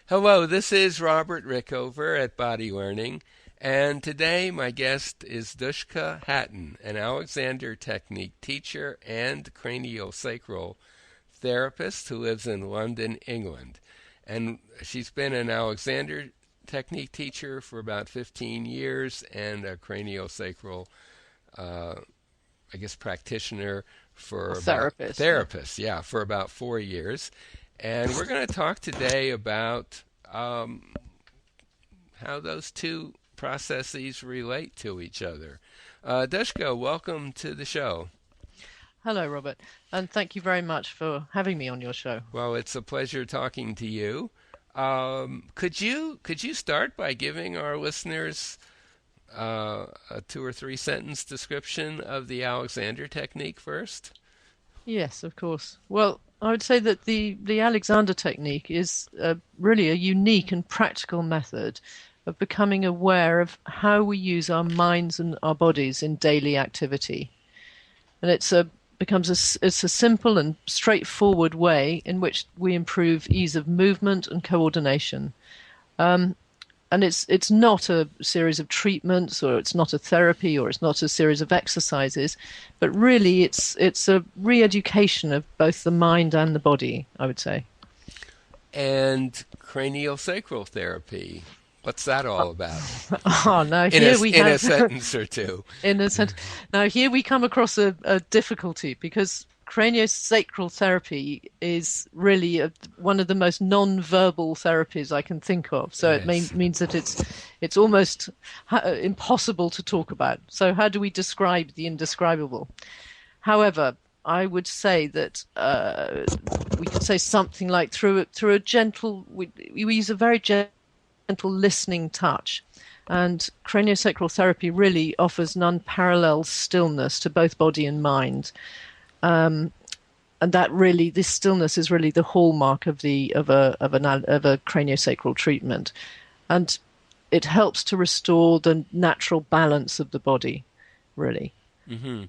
Hello, this is Robert Rickover at Body Learning, and today my guest is Dushka Hatton, an Alexander Technique teacher and craniosacral therapist who lives in London, England. And she's been an Alexander Technique teacher for about 15 years and a craniosacral, uh, practitioner Or for about therapist, yeah. therapist, yeah, for about 4 years. And we're going to talk today about how those two processes relate to each other. Dushka, welcome to the show. Hello, Robert, and thank you very much for having me on your show. Well, it's a pleasure talking to you. Could you start by giving our listeners a 2 or 3 sentence description of the Alexander technique first? Yes, of course. Well, I would say that the Alexander technique is really a unique and practical method of becoming aware of how we use our minds and our bodies in daily activity. And it's a simple and straightforward way in which we improve ease of movement and coordination. Um, and it's not a series of treatments, or it's not a therapy, or it's not a series of exercises, but really it's a re-education of both the mind and the body, I would say. And craniosacral therapy. What's that all about? Oh, now In a here we in a have sentence or two. in a sense. Now here we come across a difficulty, because craniosacral therapy is really one of the most non-verbal therapies I can think of. So it Yes. means that it's almost impossible to talk about. So how do we describe the indescribable? However, I would say that we could say something like through a gentle. We use a very gentle listening touch. And craniosacral therapy really offers an unparalleled stillness to both body and mind. Um, and that really, this stillness is really the hallmark of a craniosacral treatment. And it helps to restore the natural balance of the body, really. hmm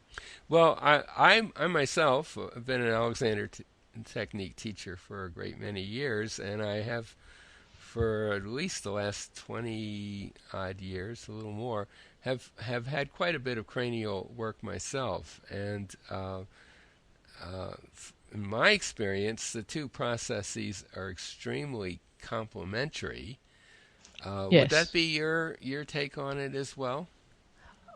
Well, I myself have been an Alexander technique teacher for a great many years, and I have for at least the last 20 odd years, a little more, have had quite a bit of cranial work myself. And in my experience, the two processes are extremely complementary. Would that Yes. be your take on it as well?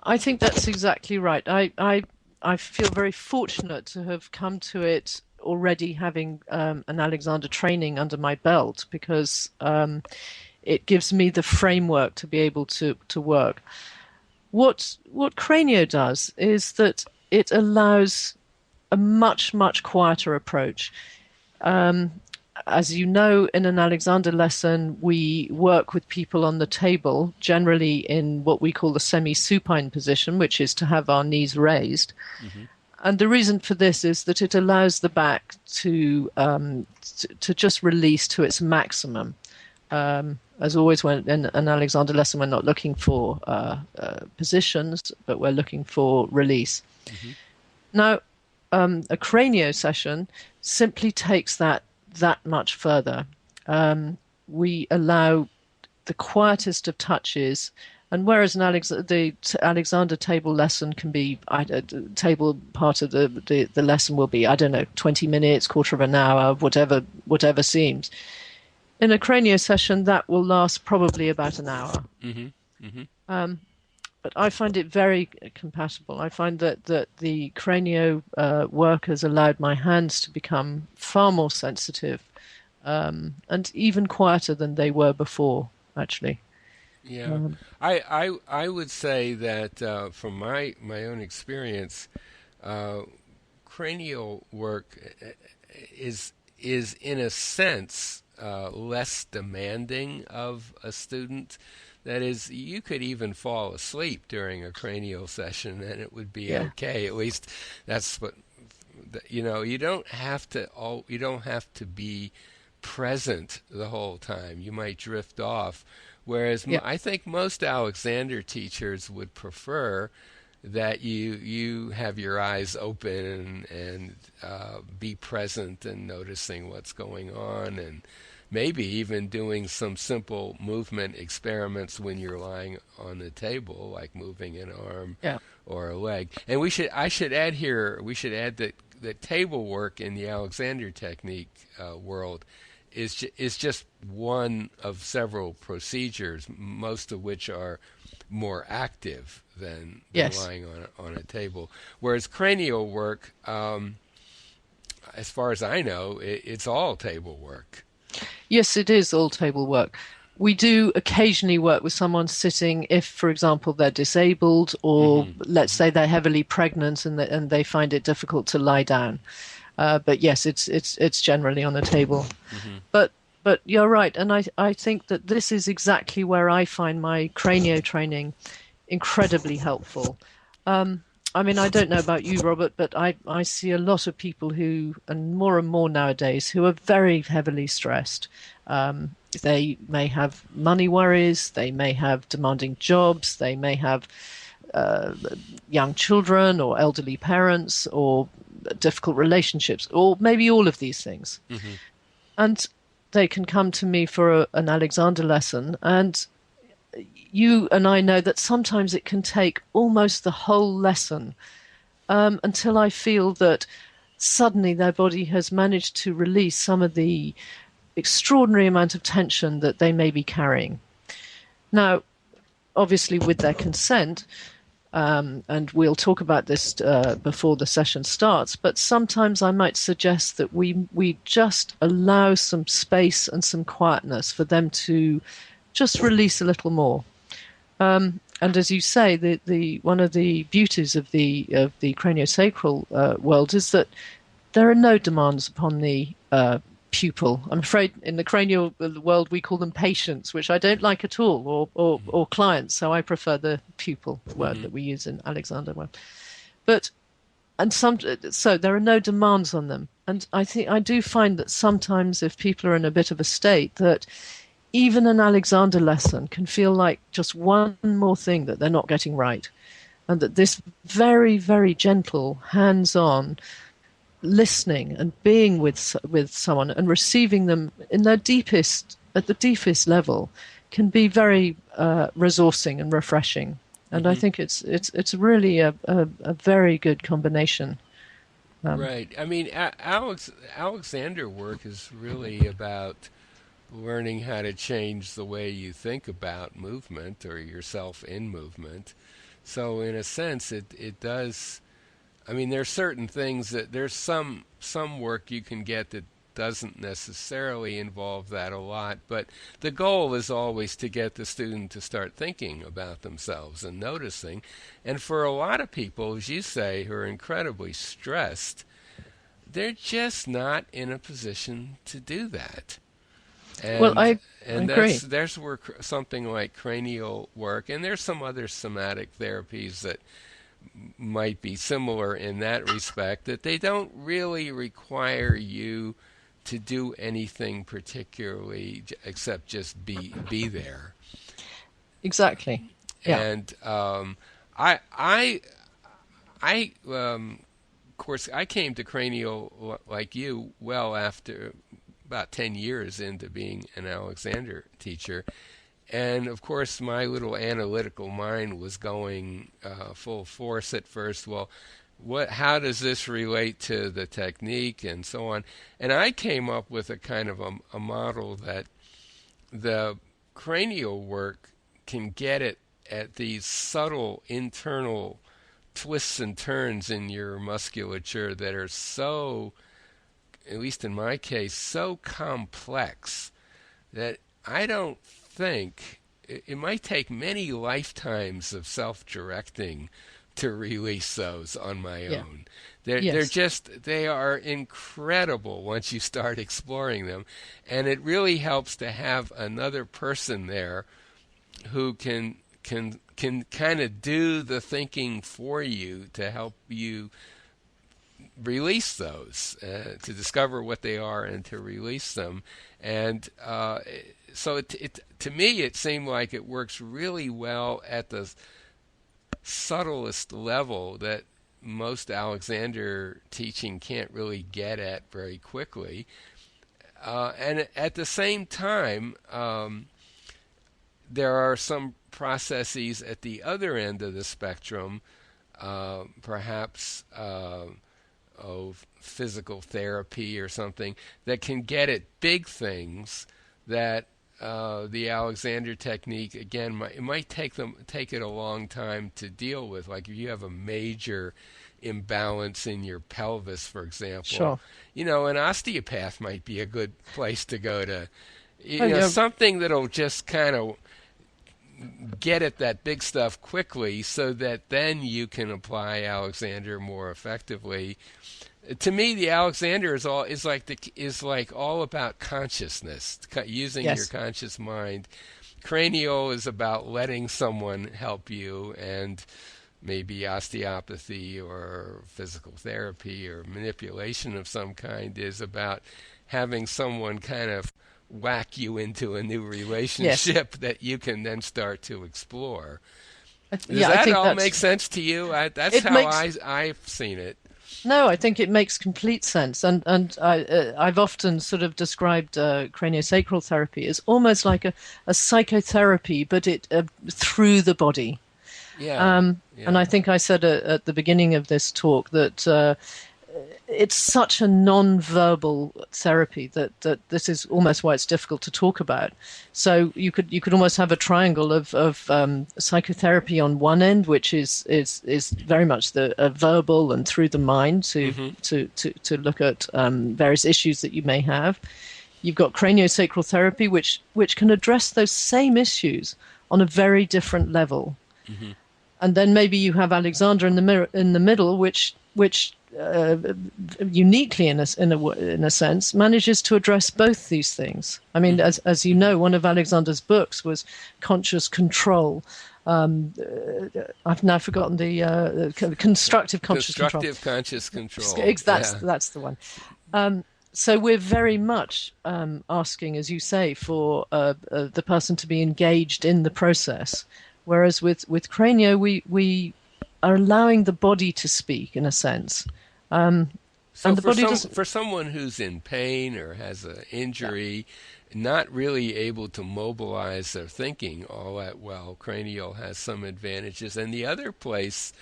I think that's exactly right. I feel very fortunate to have come to it already having an Alexander training under my belt, because it gives me the framework to be able to work. What Cranio does is that it allows a much quieter approach. Um, as you know, in an Alexander lesson, we work with people on the table, generally in what we call the semi-supine position, which is to have our knees raised. hmm And the reason for this is that it allows the back to just release to its maximum. As always, when in an Alexander lesson, we're not looking for positions, but we're looking for release. hmm Now, a cranio session simply takes that much further. We allow the quietest of touches, and whereas the Alexander table lesson can be, table part of the lesson will be, I don't know, 20 minutes, quarter of an hour, whatever seems. In a cranio session, that will last probably about an hour. hmm hmm Um, but I find it very compatible. I find that the cranio work has allowed my hands to become far more sensitive, and even quieter than they were before, actually. Yeah, Um, I would say that from my own experience, uh, cranial work is in a sense less demanding of a student. That is, you could even fall asleep during a cranial session and it would be yeah, okay. At least that's what you know. You don't have to be present the whole time. You might drift off. Whereas yeah. I think most Alexander teachers would prefer that you have your eyes open and be present and noticing what's going on, and maybe even doing some simple movement experiments when you're lying on the table, like moving an arm Yeah. or a leg. And I should add here, we should add that table work in the Alexander technique world is just one of several procedures, most of which are more active than Yes. lying on a table. Whereas cranial work, as far as I know, it's all table work. Yes, it is all table work. We do occasionally work with someone sitting if, for example, they're disabled or let's say they're heavily pregnant and they find it difficult to lie down. But yes, it's generally on a table. Hmm. But you're right, and I think that this is exactly where I find my cranio training incredibly helpful. I mean, I don't know about you, Robert, but I see a lot of people who, and more nowadays, who are very heavily stressed. They may have money worries, they may have demanding jobs, they may have young children or elderly parents or difficult relationships, or maybe all of these things. Hmm. And they can come to me for an Alexander lesson, and you and I know that sometimes it can take almost the whole lesson until I feel that suddenly their body has managed to release some of the extraordinary amount of tension that they may be carrying. Now, obviously, with their consent, and we'll talk about this before the session starts, but sometimes I might suggest that we just allow some space and some quietness for them to just release a little more. And as you say, the one of the beauties of the craniosacral world is that there are no demands upon the pupil. I'm afraid in the cranial world we call them patients, which I don't like at all, or clients. So I prefer the pupil word that we use in Alexander. But so there are no demands on them, and I do find that sometimes if people are in a bit of a state that even an Alexander lesson can feel like just one more thing that they're not getting right, and that this very, very gentle, hands-on listening and being with someone and receiving them in their at the deepest level can be very resourcing and refreshing. And I Hmm. think it's really a very good combination. Right. I mean, Alexander work is really about learning how to change the way you think about movement or yourself in movement. So in a sense, it does. I mean, there's certain things that there's some work you can get that doesn't necessarily involve that a lot, but the goal is always to get the student to start thinking about themselves and noticing. And for a lot of people, as you say, who are incredibly stressed, they're just not in a position to do that. Well, And I and agree. there's where something like cranial work, and there's some other somatic therapies that might be similar in that respect, that they don't really require you to do anything particularly except just be there. Exactly. Yeah. And I I of course I came to cranial like you well after about 10 years into being an Alexander teacher. And of course, my little analytical mind was going full force at first. Well, how does this relate to the technique and so on? And I came up with a kind of a model that the cranial work can get it at these subtle internal twists and turns in your musculature that are so, at least in my case, so complex that I don't think it might take many lifetimes of self-directing to release those on my Yeah. own. Yes. They are incredible once you start exploring them, and it really helps to have another person there who can kind of do the thinking for you to help you release those, to discover what they are and to release them. And so to me, it seemed like it works really well at the subtlest level that most Alexander teaching can't really get at very quickly. And at the same time, there are some processes at the other end of the spectrum, perhaps physical therapy or something, that can get at big things that the Alexander technique, again, it might take it a long time to deal with. Like if you have a major imbalance in your pelvis, for example, Sure. An osteopath might be a good place to go to. Oh, yeah. Something that'll just kind of get at that big stuff quickly, so that then you can apply Alexander more effectively. To me, the Alexander is like all about consciousness, using your Yes. conscious mind. Cranial is about letting someone help you, and maybe osteopathy or physical therapy or manipulation of some kind is about having someone kind of whack you into a new Yes. relationship that you can then start to explore. Does Yeah, I that think all that's make sense to you? That's it how makes I've seen it. no, I think it makes complete sense, and I've often sort of described craniosacral therapy as almost like a psychotherapy, but it through the body. Yeah, And yeah. I think I said at the beginning of this talk that it's such a non-verbal therapy that this is almost why it's difficult to talk about. So you could almost have a triangle of psychotherapy on one end, which is very much the verbal and through the mind Hmm. to look at various issues that you may have. You've got craniosacral therapy, which can address those same issues on a very different level. Hmm. And then maybe you have Alexander in the middle, which uniquely in a sense manages to address both these things. I mean, as you know, one of Alexander's books was Conscious Control. I've now forgotten the constructive conscious control. Constructive conscious control. That's Yeah. that's the one. So we're very much asking, as you say, for the person to be engaged in the process. Whereas with Cranio, we are allowing the body to speak in a sense, and So the body doesn't. for someone who's in pain or has an injury, not really able to mobilize their thinking all that well, cranial has some advantages, and the other place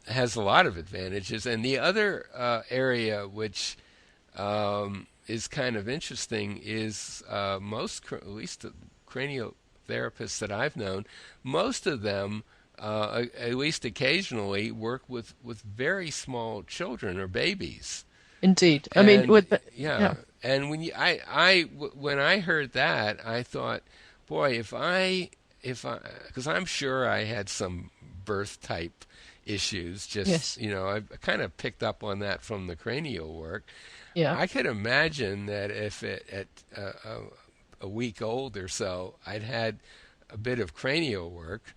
has a lot of advantages. And the other area which is kind of interesting is at least the cranial therapists that I've known, most of them, at least occasionally, work with very small children or babies. Indeed, I mean, And yeah, yeah, and when I heard that, I thought, boy, if I, because I'm sure I had some birth type issues. Just yes, I kind of picked up on that from the cranial work. yeah. I could imagine that if at a week old or so, I'd had a bit of cranial work,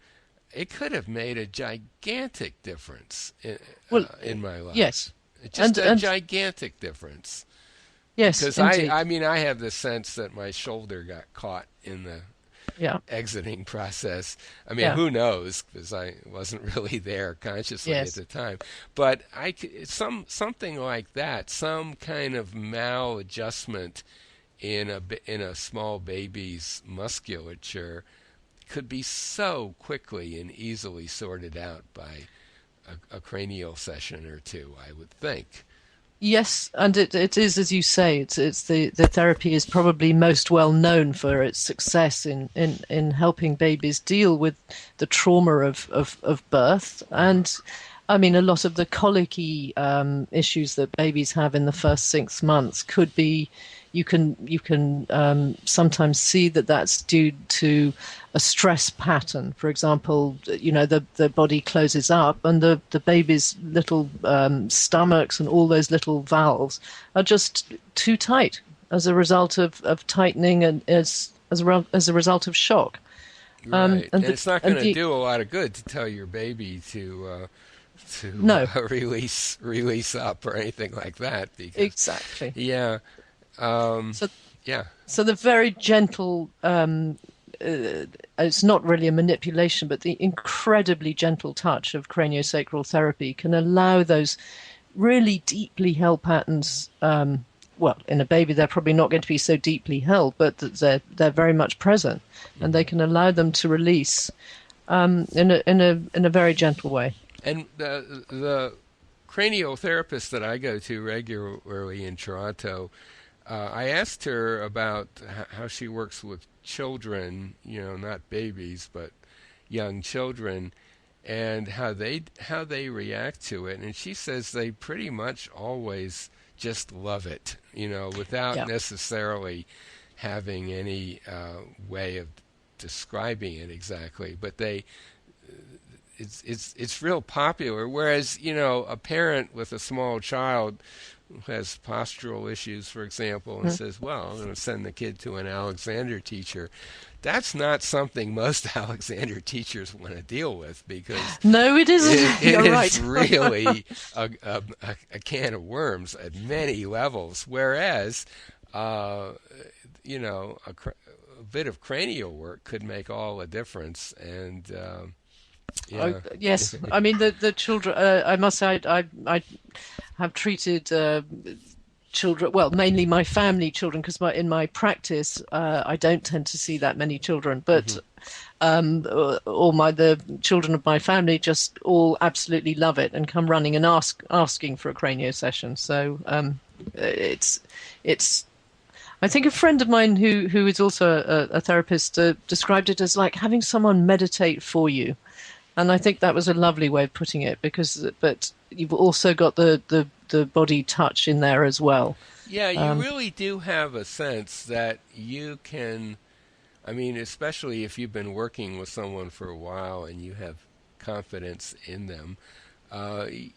it could have made a gigantic difference Well, in my yes, life. Just and a and gigantic difference. yes, Because indeed, I mean, I have the sense that my shoulder got caught in the yeah, exiting process. I mean, yeah, who knows? Because I wasn't really there consciously at yes. the time. But something like that, some kind of maladjustment in a small baby's musculature could be so quickly and easily sorted out by a cranial session or two, I would think. Yes, and it is as you say. It's the therapy is probably most well known for its success in helping babies deal with the trauma of birth, and I mean a lot of the colicky issues that babies have in the first 6 months could be. You can sometimes see that that's due to a stress pattern. For example, the body closes up and the baby's little stomachs and all those little valves are just too tight as a result of tightening and as a result of shock. Right, And and the it's not and going to the do a lot of good to tell your baby to no, release up or anything like that because exactly. yeah. Um, So yeah. so the very gentle it's not really a manipulation, but the incredibly gentle touch of craniosacral therapy can allow those really deeply held patterns well, in a baby, they're probably not going to be so deeply held, but that they're very much present, and they can allow them to release in a very gentle way. And the craniotherapist that I go to regularly in Toronto, I asked her about how she works with children, not babies, but young children, and how they react to it. And she says they pretty much always just love it, without necessarily having any way of describing it exactly. But it's real popular. Whereas a parent with a small child who has postural issues, for example, and says, "Well, I'm going to send the kid to an Alexander teacher." That's not something most Alexander teachers want to deal with, because no, it isn't. It You're is right. really a can of worms at many levels. Whereas, a bit of cranial work could make all the difference. And yes, I mean the children. I must say, I have treated children. Well, mainly my family children, because in my practice, I don't tend to see that many children. But all the children of my family just all absolutely love it and come running and asking for a cranio session. So it's. I think a friend of mine who is also a therapist described it as like having someone meditate for you. And I think that was a lovely way of putting it, but you've also got the body touch in there as well. Yeah, you really do have a sense that you can, especially if you've been working with someone for a while and you have confidence in them,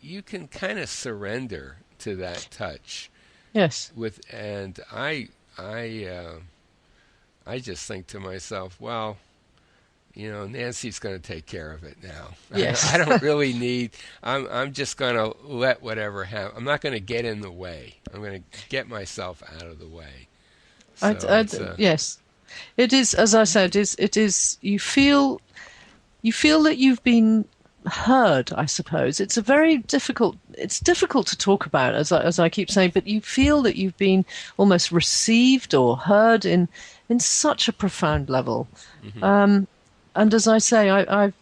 you can kind of surrender to that touch. Yes. And I just think to myself, well, Nancy's going to take care of it now. Yes. I don't really need. I'm just going to let whatever happen. I'm not going to get in the way. I'm going to get myself out of the way. So yes, it is. As I said, it is. You feel that you've been heard. I suppose it's a very difficult. It's difficult to talk about, as I keep saying. But you feel that you've been almost received or heard in such a profound level. Mm-hmm. And as I say, I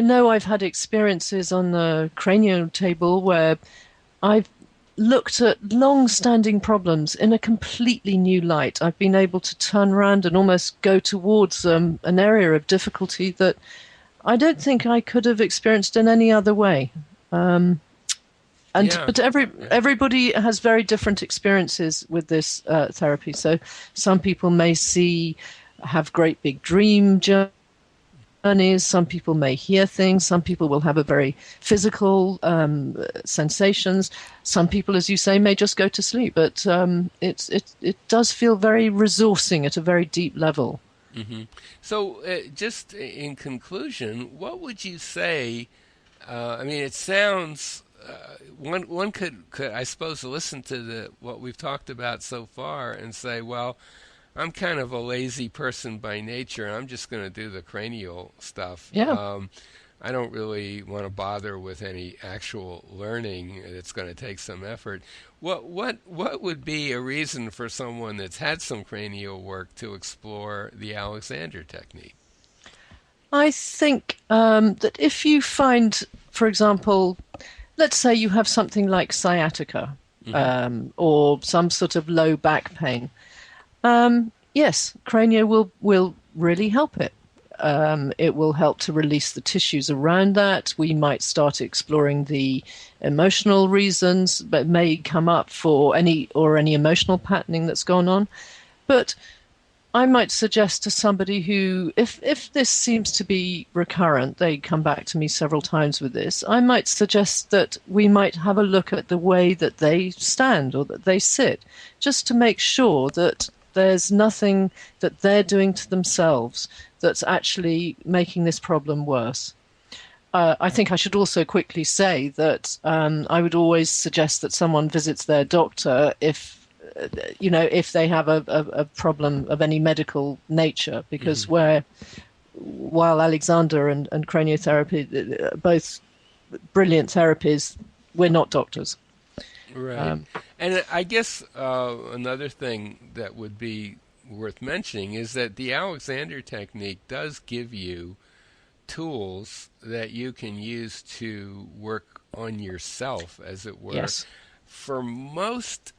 know I've had experiences on the cranial table where I've looked at long-standing problems in a completely new light. I've been able to turn around and almost go towards an area of difficulty that I don't think I could have experienced in any other way. But everybody has very different experiences with this therapy. So some people may have great big dream journeys. Some people may hear things. Some people will have a very physical sensations. Some people, as you say, may just go to sleep. But it does feel very resourcing at a very deep level. Mm-hmm. So, just in conclusion, what would you say? It sounds. One could I suppose listen to what we've talked about so far and say, well, I'm kind of a lazy person by nature. I'm just going to do the cranial stuff. Yeah. I don't really want to bother with any actual learning. It's going to take some effort. What would be a reason for someone that's had some cranial work to explore the Alexander technique? I think that if you find, for example, let's say you have something like sciatica, or some sort of low back pain. Yes, cranio will really help it. It will help to release the tissues around that. We might start exploring the emotional reasons that may come up for any emotional patterning that's gone on. But I might suggest to somebody who, if this seems to be recurrent, they come back to me several times with this, I might suggest that we might have a look at the way that they stand or that they sit, just to make sure that there's nothing that they're doing to themselves that's actually making this problem worse. I think I should also quickly say that I would always suggest that someone visits their doctor if they have a problem of any medical nature, because while Alexander and craniotherapy, both brilliant therapies, we're not doctors. Right. And I guess another thing that would be worth mentioning is that the Alexander technique does give you tools that you can use to work on yourself, as it were. Yes. For most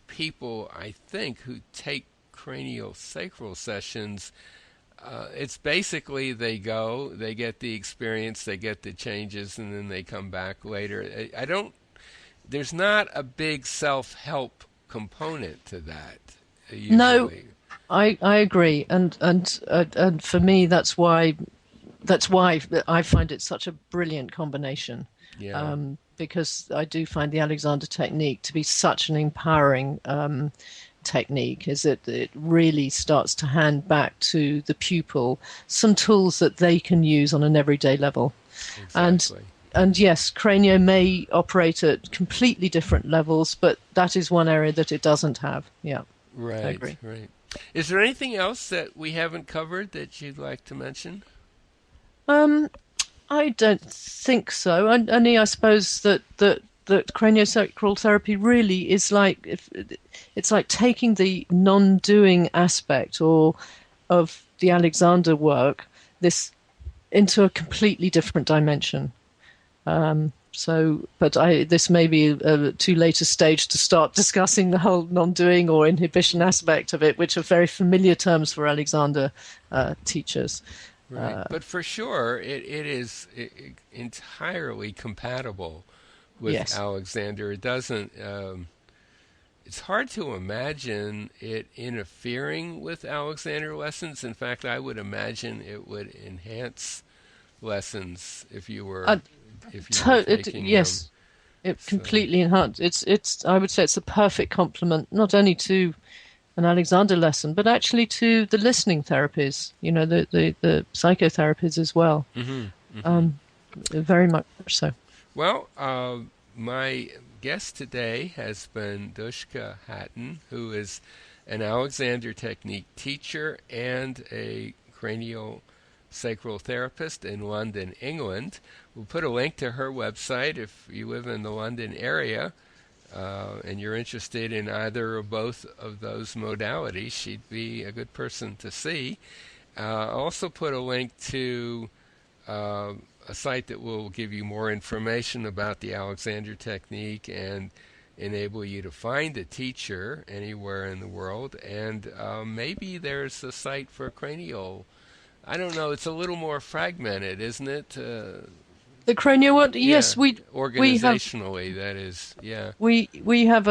people, I think, who take craniosacral sessions, it's basically they go, they get the experience, they get the changes, and then they come back later. I don't. There's not a big self-help component to that No, usually. I agree, and for me that's why I find it such a brilliant combination. Yeah. Because I do find the Alexander technique to be such an empowering technique, is that it really starts to hand back to the pupil some tools that they can use on an everyday level. And Exactly. and yes, Cranio may operate at completely different levels, but that is one area that it doesn't have. Yeah, I Right. agree. Right. Is there anything else that we haven't covered that you'd like to mention? Um, I don't think so. And only I suppose that craniosacral therapy really is like, if it's like taking the non-doing aspect or of the Alexander work, this into a completely different dimension. But this may be a too late a stage to start discussing the whole non-doing or inhibition aspect of it, which are very familiar terms for Alexander teachers. Right. But for sure, it is entirely compatible with Yes. Alexander. It doesn't. It's hard to imagine it interfering with Alexander lessons. In fact, I would imagine it would enhance lessons Uh, if you were taking them. yes, it So, completely enhanced. It's. I would say it's a perfect complement, not only to an Alexander lesson, but actually to the listening therapies. You know, the psychotherapies as well. hmm hmm Um, very much so. well, my guest today has been Dushka Hatton, who is an Alexander Technique teacher and a cranial sacral therapist in London, England. We'll put a link to her website if you live in the London area and you're interested in either or both of those modalities. She'd be a good person to see. I'll also put a link to uh, a site that will give you more information about the Alexander technique and enable you to find a teacher anywhere in the world. And maybe there's a site for cranial. I don't know. It's a little more fragmented, isn't it? The cranial one, Yeah, yes, we have organizationally, that is. Yeah. we have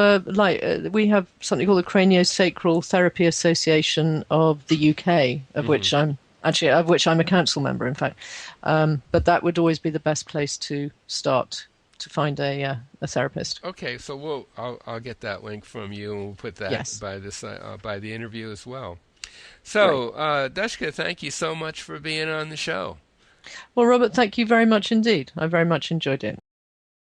we have something called the Craniosacral Therapy Association of the UK, hmm of which I'm a council member, in fact. But that would always be the best place to start to find a therapist. Okay, so I'll get that link from you, and we'll put that Yes, by the interview as well. great. So, Dushka, thank you so much for being on the show. Well, Robert, thank you very much indeed. I very much enjoyed it.